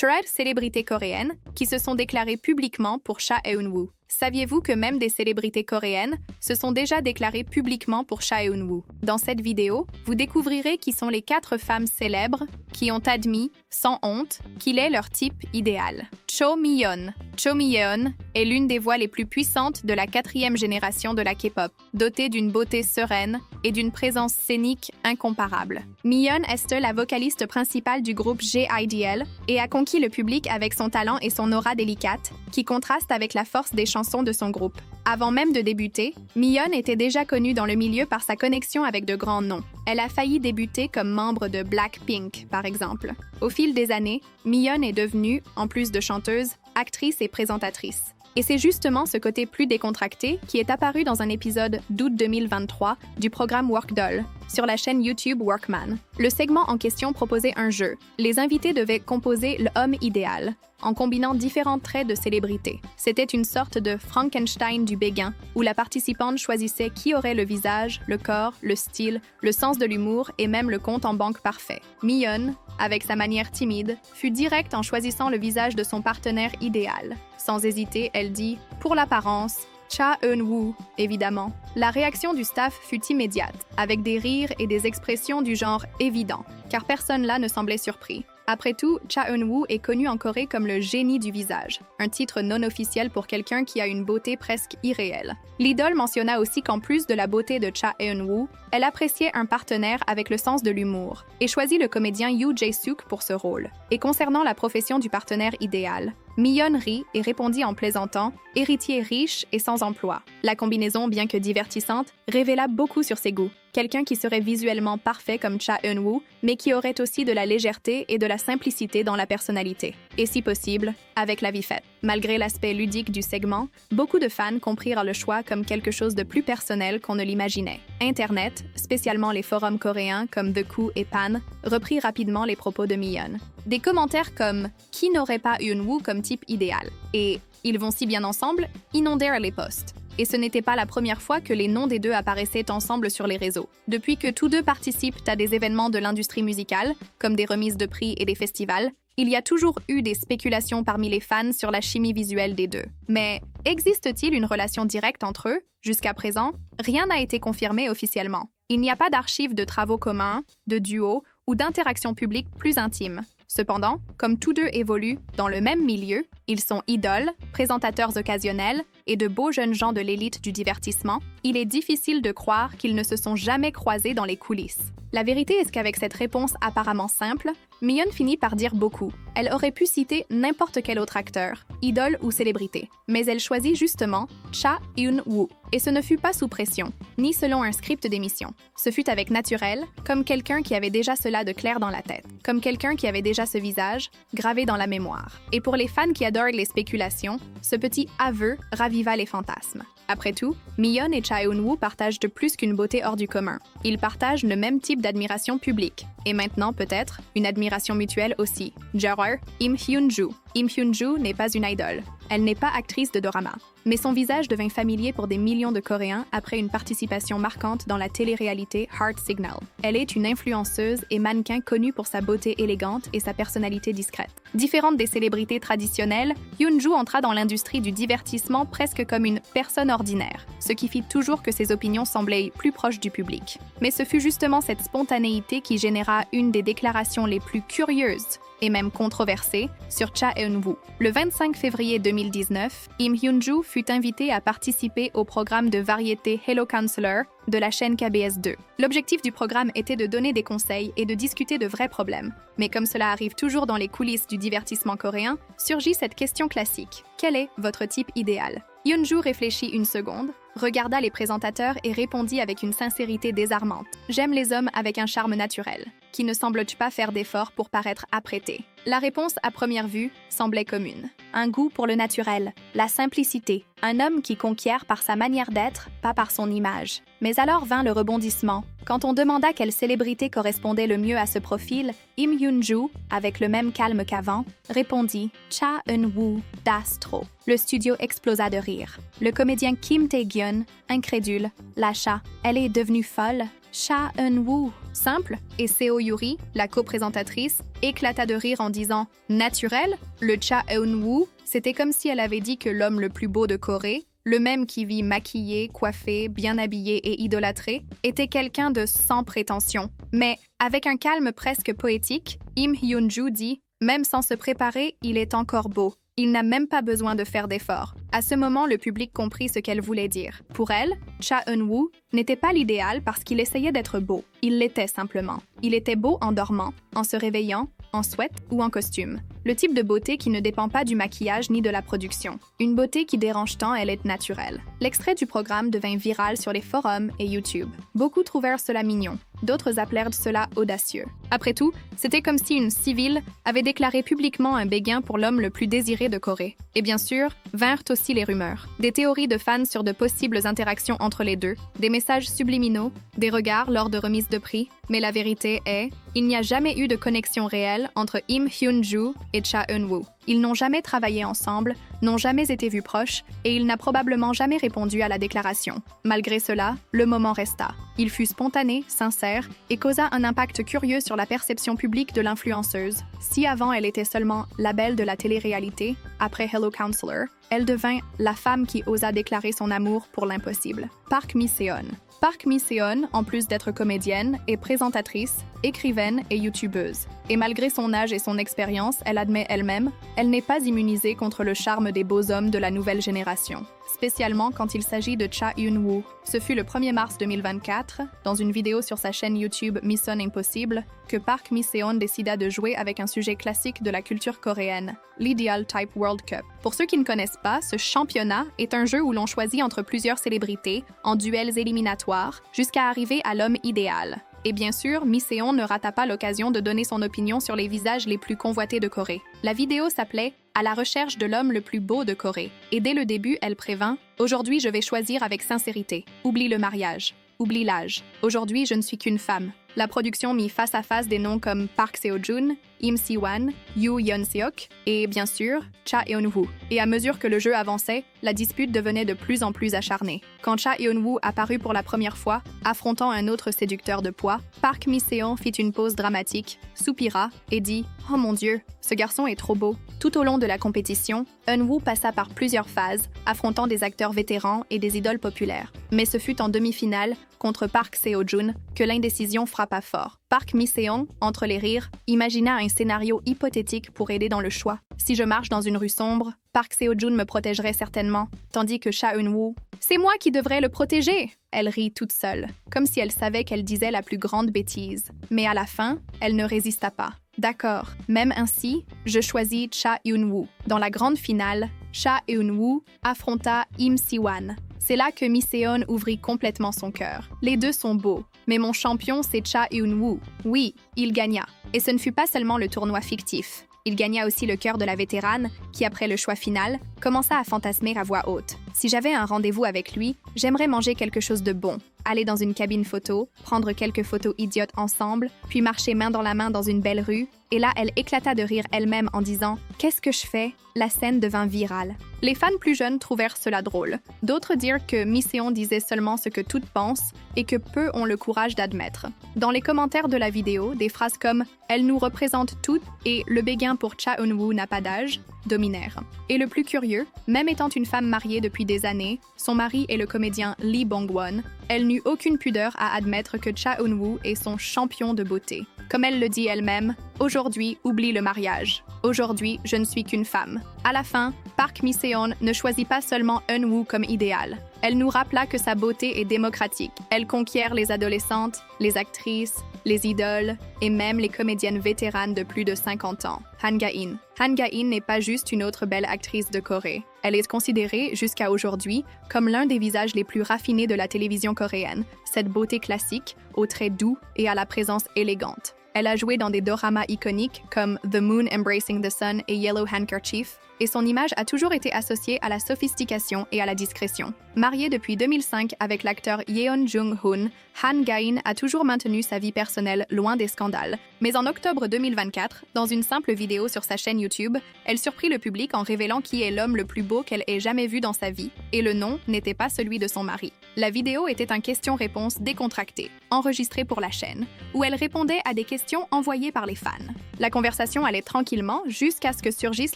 13 célébrités coréennes qui se sont déclarées publiquement pour Cha Eun-woo. Saviez-vous que même des célébrités coréennes se sont déjà déclarées publiquement pour Cha Eun-woo? Dans cette vidéo, vous découvrirez qui sont les 4 femmes célèbres qui ont admis, sans honte, qu'il est leur type idéal. Cho Mi-yeon. Cho Mi-yeon est l'une des voix les plus puissantes de la 4e génération de la K-pop, dotée d'une beauté sereine et d'une présence scénique incomparable. Mi-yeon est la vocaliste principale du groupe G-IDL et a conquis le public avec son talent et son aura délicate, qui contraste avec la force des chansons de son groupe. Avant même de débuter, Mi-yeon était déjà connue dans le milieu par sa connexion avec de grands noms. Elle a failli débuter comme membre de Blackpink, par exemple. Au fil des années, Mi-yeon est devenue, en plus de chanteuse, actrice et présentatrice. Et c'est justement ce côté plus décontracté qui est apparu dans un épisode d'août 2023 du programme Work Doll sur la chaîne YouTube Workman. Le segment en question proposait un jeu. Les invités devaient composer l'homme idéal en combinant différents traits de célébrité. C'était une sorte de Frankenstein du béguin où la participante choisissait qui aurait le visage, le corps, le style, le sens de l'humour et même le compte en banque parfait. Mi-yeon, avec sa manière timide, fut directe en choisissant le visage de son partenaire idéal. Sans hésiter, elle dit « Pour l'apparence, Cha Eun-woo, évidemment ». La réaction du staff fut immédiate, avec des rires et des expressions du genre « évident », car personne là ne semblait surpris. Après tout, Cha Eun-woo est connu en Corée comme le génie du visage, un titre non officiel pour quelqu'un qui a une beauté presque irréelle. L'idole mentionna aussi qu'en plus de la beauté de Cha Eun-woo, elle appréciait un partenaire avec le sens de l'humour et choisit le comédien Yoo Jae-suk pour ce rôle. Et concernant la profession du partenaire idéal, Mi-yeon rit et répondit en plaisantant « héritier riche et sans emploi ». La combinaison, bien que divertissante, révéla beaucoup sur ses goûts. Quelqu'un qui serait visuellement parfait comme Cha Eun-woo, mais qui aurait aussi de la légèreté et de la simplicité dans la personnalité. Et si possible, avec la vie faite. Malgré l'aspect ludique du segment, beaucoup de fans comprirent le choix comme quelque chose de plus personnel qu'on ne l'imaginait. Internet, spécialement les forums coréens comme The Coup et Pan, reprit rapidement les propos de Mi-yeon. Des commentaires comme « Qui n'aurait pas Eun-woo comme type idéal ?» et « Ils vont si bien ensemble » inondèrent les posts. Et ce n'était pas la première fois que les noms des deux apparaissaient ensemble sur les réseaux. Depuis que tous deux participent à des événements de l'industrie musicale, comme des remises de prix et des festivals, il y a toujours eu des spéculations parmi les fans sur la chimie visuelle des deux. Mais existe-t-il une relation directe entre eux? Jusqu'à présent, rien n'a été confirmé officiellement. Il n'y a pas d'archives de travaux communs, de duos ou d'interactions publiques plus intimes. Cependant, comme tous deux évoluent dans le même milieu, ils sont idoles, présentateurs occasionnels et de beaux jeunes gens de l'élite du divertissement, il est difficile de croire qu'ils ne se sont jamais croisés dans les coulisses. La vérité est qu'avec cette réponse apparemment simple, Mi-yeon finit par dire beaucoup. Elle aurait pu citer n'importe quel autre acteur, idole ou célébrité, mais elle choisit justement Cha Eun-woo. Et ce ne fut pas sous pression, ni selon un script d'émission. Ce fut avec naturel, comme quelqu'un qui avait déjà cela de clair dans la tête, comme quelqu'un qui avait déjà ce visage gravé dans la mémoire. Et pour les fans qui adorent les spéculations, ce petit aveu raviva les fantasmes. Après tout, Mi-yeon et Cha Eun-woo partagent de plus qu'une beauté hors du commun. Ils partagent le même type d'admiration publique. Et maintenant, peut-être, une admiration mutuelle aussi. Genre, Im Hyun-joo. Im Hyun-joo n'est pas une idole. Elle n'est pas actrice de dorama. Mais son visage devint familier pour des millions de Coréens après une participation marquante dans la télé-réalité Heart Signal. Elle est une influenceuse et mannequin connue pour sa beauté élégante et sa personnalité discrète. Différente des célébrités traditionnelles, Hyun-joo entra dans l'industrie du divertissement presque comme une personne ordinaire, ce qui fit toujours que ses opinions semblaient plus proches du public. Mais ce fut justement cette spontanéité qui généra une des déclarations les plus curieuses et même controversée sur Cha Eun-woo. Le 25 février 2019, Im Hyun-joo fut invité à participer au programme de variété Hello Counselor de la chaîne KBS2. L'objectif du programme était de donner des conseils et de discuter de vrais problèmes. Mais comme cela arrive toujours dans les coulisses du divertissement coréen, surgit cette question classique. Quel est votre type idéal? Hyun-joo réfléchit une seconde, regarda les présentateurs et répondit avec une sincérité désarmante. « J'aime les hommes avec un charme naturel, qui ne semblent pas faire d'efforts pour paraître apprêtés. » La réponse à première vue semblait commune. Un goût pour le naturel, la simplicité, un homme qui conquiert par sa manière d'être, pas par son image. Mais alors vint le rebondissement. Quand on demanda quelle célébrité correspondait le mieux à ce profil, Im Hyun-joo, avec le même calme qu'avant, répondit « Cha Eun-woo d'Astro ». Le studio explosa de rire. Le comédien Kim Tae-gyeon, incrédule, lâcha « Elle est devenue folle ». Cha Eun-woo simple, et Seo Yuri, la co-présentatrice, éclata de rire en disant « Naturel ?» Le Cha Eun-woo, c'était comme si elle avait dit que l'homme le plus beau de Corée, le même qui vit maquillé, coiffé, bien habillé et idolâtré, était quelqu'un de sans prétention. Mais, avec un calme presque poétique, Im Hyun-joo dit « Même sans se préparer, il est encore beau. Il n'a même pas besoin de faire d'efforts. » À ce moment, le public comprit ce qu'elle voulait dire. Pour elle, Cha Eun-woo n'était pas l'idéal parce qu'il essayait d'être beau. Il l'était simplement. Il était beau en dormant, en se réveillant, en sweat ou en costume. Le type de beauté qui ne dépend pas du maquillage ni de la production. Une beauté qui dérange tant, elle est naturelle. L'extrait du programme devint viral sur les forums et YouTube. Beaucoup trouvèrent cela mignon. D'autres appelèrent cela audacieux. Après tout, c'était comme si une civile avait déclaré publiquement un béguin pour l'homme le plus désiré de Corée. Et bien sûr, vinrent aussi les rumeurs. Des théories de fans sur de possibles interactions entre les deux, des messages subliminaux, des regards lors de remises de prix. Mais la vérité est, il n'y a jamais eu de connexion réelle entre Im Hyun-joo et Cha Eun-woo. Ils n'ont jamais travaillé ensemble, n'ont jamais été vus proches, et il n'a probablement jamais répondu à la déclaration. Malgré cela, le moment resta. Il fut spontané, sincère, et causa un impact curieux sur la perception publique de l'influenceuse. Si avant elle était seulement la belle de la télé-réalité, après Hello Counselor, elle devint la femme qui osa déclarer son amour pour l'impossible. Park Mi-seon. Park Mi-seon, en plus d'être comédienne, est présentatrice, écrivaine et youtubeuse. Et malgré son âge et son expérience, elle admet elle-même, elle n'est pas immunisée contre le charme des beaux hommes de la nouvelle génération. Spécialement quand il s'agit de Cha Eun-woo. Ce fut le 1er mars 2024, dans une vidéo sur sa chaîne YouTube Mission Impossible, que Park Mi-seon décida de jouer avec un sujet classique de la culture coréenne, l'Ideal Type World Cup. Pour ceux qui ne connaissent pas, ce championnat est un jeu où l'on choisit entre plusieurs célébrités, en duels éliminatoires, jusqu'à arriver à l'homme idéal. Et bien sûr, Mi-seon ne rata pas l'occasion de donner son opinion sur les visages les plus convoités de Corée. La vidéo s'appelait « À la recherche de l'homme le plus beau de Corée ». Et dès le début, elle prévint « Aujourd'hui, je vais choisir avec sincérité. Oublie le mariage. Oublie l'âge. Aujourd'hui, je ne suis qu'une femme. » La production mit face à face des noms comme Park Seo-joon, Im Si-wan, Yoo Yeon-seok et, bien sûr, Cha Eun-woo. Et à mesure que le jeu avançait, la dispute devenait de plus en plus acharnée. Quand Cha Eun-woo apparut pour la première fois, affrontant un autre séducteur de poids, Park Mi-seon fit une pause dramatique, soupira et dit « Oh mon Dieu, ce garçon est trop beau ». Tout au long de la compétition, Eun-woo passa par plusieurs phases, affrontant des acteurs vétérans et des idoles populaires. Mais ce fut en demi-finale, contre Park Seo-joon, que l'indécision frappa fort. Park Mi-seon, entre les rires, imagina un scénario hypothétique pour aider dans le choix. Si je marche dans une rue sombre, Park Seo-joon me protégerait certainement, tandis que Cha Eun-woo, c'est moi qui devrais le protéger. Elle rit toute seule, comme si elle savait qu'elle disait la plus grande bêtise. Mais à la fin, elle ne résista pas. D'accord, même ainsi, je choisis Cha Eun-woo. Dans la grande finale, Cha Eun-woo affronta Im Si-wan. C'est là que Mi-seon ouvrit complètement son cœur. Les deux sont beaux, mais mon champion, c'est Cha Eun-woo. Oui, il gagna. Et ce ne fut pas seulement le tournoi fictif. Il gagna aussi le cœur de la vétérane, qui, après le choix final, commença à fantasmer à voix haute. Si j'avais un rendez-vous avec lui, j'aimerais manger quelque chose de bon, aller dans une cabine photo, prendre quelques photos idiotes ensemble, puis marcher main dans la main dans une belle rue. Et là, elle éclata de rire elle-même en disant « Qu'est-ce que je fais ?» La scène devint virale. Les fans plus jeunes trouvèrent cela drôle. D'autres dirent que Mi-seon disait seulement ce que toutes pensent et que peu ont le courage d'admettre. Dans les commentaires de la vidéo, des phrases comme « Elle nous représente toutes » et « Le béguin pour Cha Eun-woo n'a pas d'âge » dominèrent. Et le plus curieux, même étant une femme mariée depuis des années, son mari est le comédien Lee Bong-won, elle n'eut aucune pudeur à admettre que Cha Eun-woo est son champion de beauté. Comme elle le dit elle-même, « Aujourd'hui, oublie le mariage. Aujourd'hui, je ne suis qu'une femme. » À la fin, Park Mi-seon ne choisit pas seulement Eun-woo comme idéal. Elle nous rappela que sa beauté est démocratique. Elle conquiert les adolescentes, les actrices, les idoles et même les comédiennes vétéranes de plus de 50 ans. Han Ga-in. Han Ga-in n'est pas juste une autre belle actrice de Corée. Elle est considérée, jusqu'à aujourd'hui, comme l'un des visages les plus raffinés de la télévision coréenne, cette beauté classique, aux traits doux et à la présence élégante. Elle a joué dans des doramas iconiques comme The Moon Embracing the Sun et Yellow Handkerchief, et son image a toujours été associée à la sophistication et à la discrétion. Mariée depuis 2005 avec l'acteur Yeon Jung-hoon, Han Ga-in a toujours maintenu sa vie personnelle loin des scandales, Mais en octobre 2024, dans une simple vidéo sur sa chaîne YouTube, elle surprit le public en révélant qui est l'homme le plus beau qu'elle ait jamais vu dans sa vie, et le nom n'était pas celui de son mari. La vidéo était un question-réponse décontracté, enregistré pour la chaîne, où elle répondait à des questions envoyées par les fans. La conversation allait tranquillement jusqu'à ce que surgisse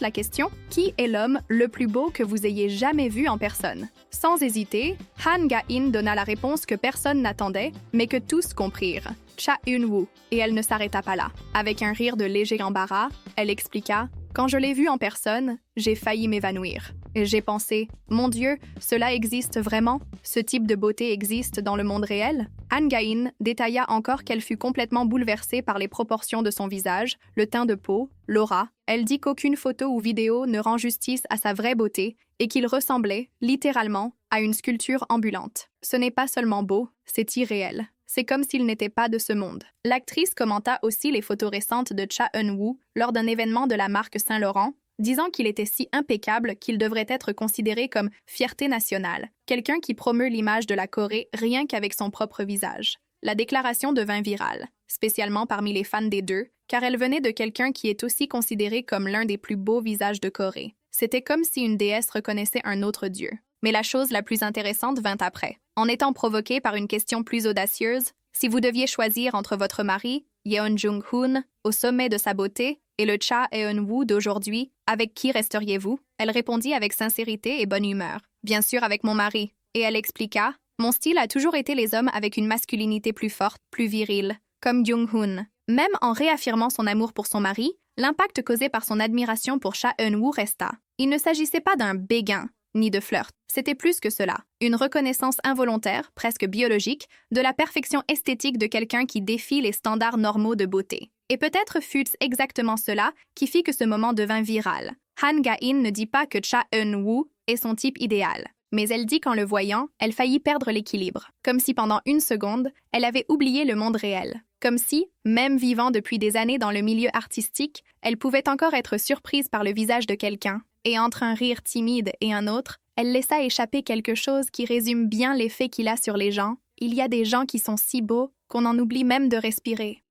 la question « Qui est l'homme le plus beau que vous ayez jamais vu en personne ?» Sans hésiter, Han Ga-in donna la réponse que personne n'attendait, mais que tous comprirent. Cha Eun-woo, et elle ne s'arrêta pas là. Avec un rire de léger embarras, elle expliqua « Quand je l'ai vu en personne, j'ai failli m'évanouir. J'ai pensé, mon Dieu, cela existe vraiment? Ce type de beauté existe dans le monde réel? » Han Ga-in détailla encore qu'elle fut complètement bouleversée par les proportions de son visage, le teint de peau, l'aura. Elle dit qu'aucune photo ou vidéo ne rend justice à sa vraie beauté et qu'il ressemblait, littéralement, à une sculpture ambulante. Ce n'est pas seulement beau, c'est irréel. C'est comme s'il n'était pas de ce monde. L'actrice commenta aussi les photos récentes de Cha Eun-woo lors d'un événement de la marque Saint-Laurent, disant qu'il était si impeccable qu'il devrait être considéré comme fierté nationale, quelqu'un qui promeut l'image de la Corée rien qu'avec son propre visage. La déclaration devint virale, spécialement parmi les fans des deux, car elle venait de quelqu'un qui est aussi considéré comme l'un des plus beaux visages de Corée. C'était comme si une déesse reconnaissait un autre dieu. Mais la chose la plus intéressante vint après. En étant provoquée par une question plus audacieuse, si vous deviez choisir entre votre mari, Yeon Jung-hoon, au sommet de sa beauté, et le Cha Eun-woo d'aujourd'hui, avec qui resteriez-vous? Elle répondit avec sincérité et bonne humeur. Bien sûr avec mon mari. Et elle expliqua, mon style a toujours été les hommes avec une masculinité plus forte, plus virile, comme Jung-hoon. Même en réaffirmant son amour pour son mari, l'impact causé par son admiration pour Cha Eun-woo resta. Il ne s'agissait pas d'un béguin, ni de flirt. C'était plus que cela. Une reconnaissance involontaire, presque biologique, de la perfection esthétique de quelqu'un qui défie les standards normaux de beauté. Et peut-être fut-ce exactement cela qui fit que ce moment devint viral. Han Ga-in ne dit pas que Cha Eun-woo est son type idéal, mais elle dit qu'en le voyant, elle faillit perdre l'équilibre, comme si pendant une seconde, elle avait oublié le monde réel. Comme si, même vivant depuis des années dans le milieu artistique, elle pouvait encore être surprise par le visage de quelqu'un, et entre un rire timide et un autre, elle laissa échapper quelque chose qui résume bien l'effet qu'il a sur les gens. Il y a des gens qui sont si beaux qu'on en oublie même de respirer.